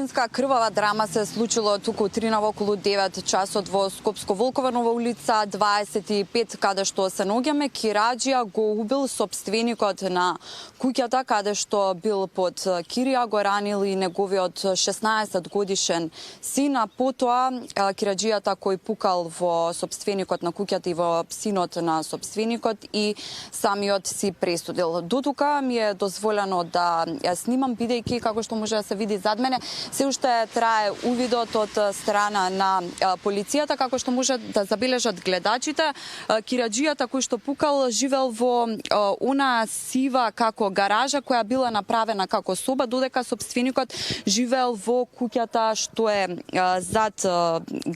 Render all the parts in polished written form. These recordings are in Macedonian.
Вистинска крвава драма се случило туку утринава околу 9 часот во Скопско-Волкова улица 25, каде што се наоѓаме. Кираџија го убил сопственикот на куќата, каде што бил под кирија, го ранил и неговиот 16 годишен син, а потоа кираџијата кој пукал во сопственикот на куќата и во синот на сопственикот и самиот си пресудил. Дотука ми е дозволено да ја снимам, бидејќи како што може да се види зад мене, се уште трае увидот од страна на полицијата, како што може да забележат гледачите. Кираџијата кој што пукал живел во она сива како гаража која била направена како соба, додека сопственикот живел во куќата што е зад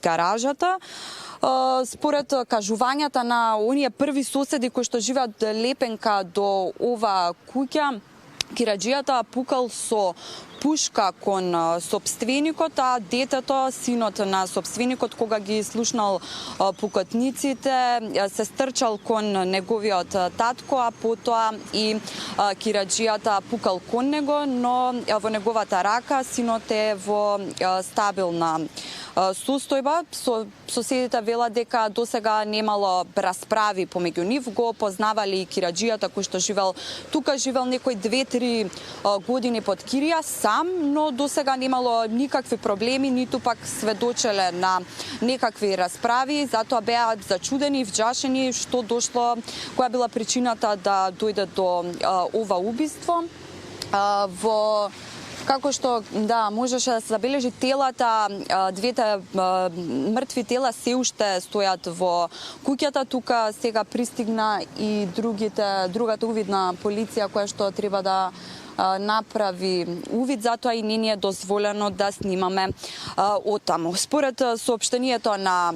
гаражата. Според кажувањата на оние први соседи кои што живеат лепенка до ова куќа, кираџијата пукал со пушка кон сопственикот, а детето, синот на сопственикот, кога ги слушнал пукотниците, се стрчал кон неговиот татко, а потоа и кираџијата пукал кон него, но во неговата рака синот е во стабилна состојба. Соседите велат дека досега немало расправи помеѓу нив, го познавали и кираџијата кој што живел тука, живел некои 2-3 години под кирија сам, но досега немало никакви проблеми, ниту пак сведочеле на некакви расправи, затоа беа зачудени и вџашени што дошло, која била причината да дојде до ова убиство. Како што можеше да се забележи, телата, двете мртви тела се уште стојат во куќата. Тука сега пристигна и другата увидна полиција која што треба да направи увид, затоа и не ни е дозволено да снимаме оттаму. Според соопштението на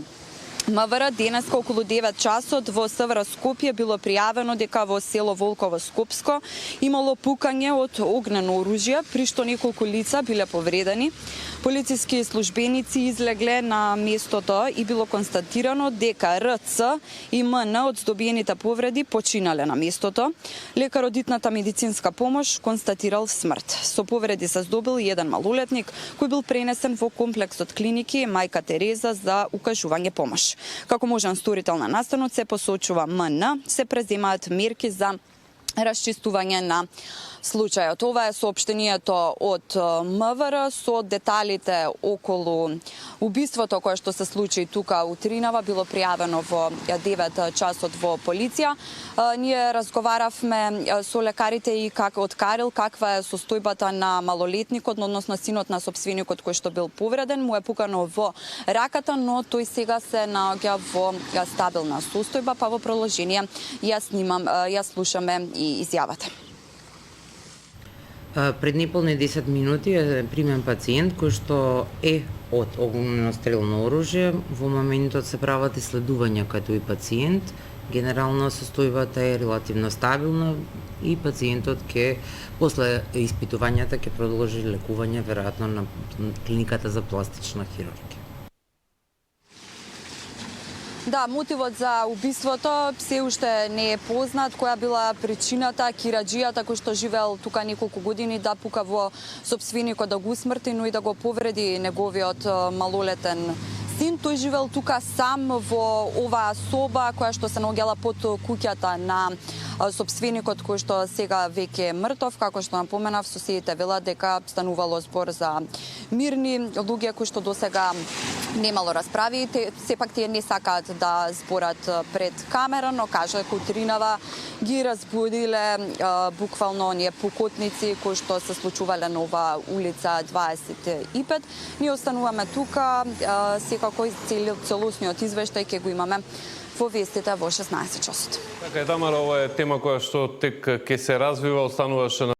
МВР, денеска околу 9 часот во СВР Скопје било пријавено дека во село Волково Скопско имало пукање од огнено оружје, при што неколку лица биле повредени. Полициски службеници излегле на местото и било констатирано дека РЦ и МН од здобиените повреди починале на местото. Лекар од итната медицинска помош констатирал смрт. Со повреди се здобил и еден малолетник кој бил пренесен во комплексот клиники Мајка Тереза за укажување помош. Како можен сторител на настанот, се посочува МН, се преземаат мерки за расчистување на случајот. Ова е соопштението од МВР со деталите околу убиството кое што се случи тука утринава, било пријавено во 9 часот во полиција. Ние разговаравме со лекарите и откарил каква е состојбата на малолетникот, односно синот на сопственикот кој што бил повреден. Му е пукано во раката, но тој сега се наоѓа во стабилна состојба, па во продолжение ја слушаме и изјавата. Пред неполни 10 минути е примен пациент кој што е од огнестрелно оружје. Во моментот се прават исследувања кај тој пациент. Генерално состојбата е релативно стабилна и пациентот после испитувањата ќе продолжи лекување веројатно на клиниката за пластична хирургија. Да, мотивот за убиството се уште не е познат, која била причината кираџијата кој што живеел тука неколку години да пука во сопственикот да го усмрти, но и да го повреди неговиот малолетен син. Тој живел тука сам во оваа соба која што се наоѓала под куќата на сопственикот кој што сега веќе е мртов. Како што напоменав, соседите велат дека станувало збор за мирни луѓе кои што досега немало расправи. Сепак тие не сакаат да зборат пред камера, но кажа утринава ги разбудиле буквално оние пукотници кои што се случувале на ова улица 25. Ние остануваме тука, секако и целосниот извештај ќе го имаме во вестите во 16 часот. Така е, Тамара, ова е тема која што тек ќе се развива, остануваше на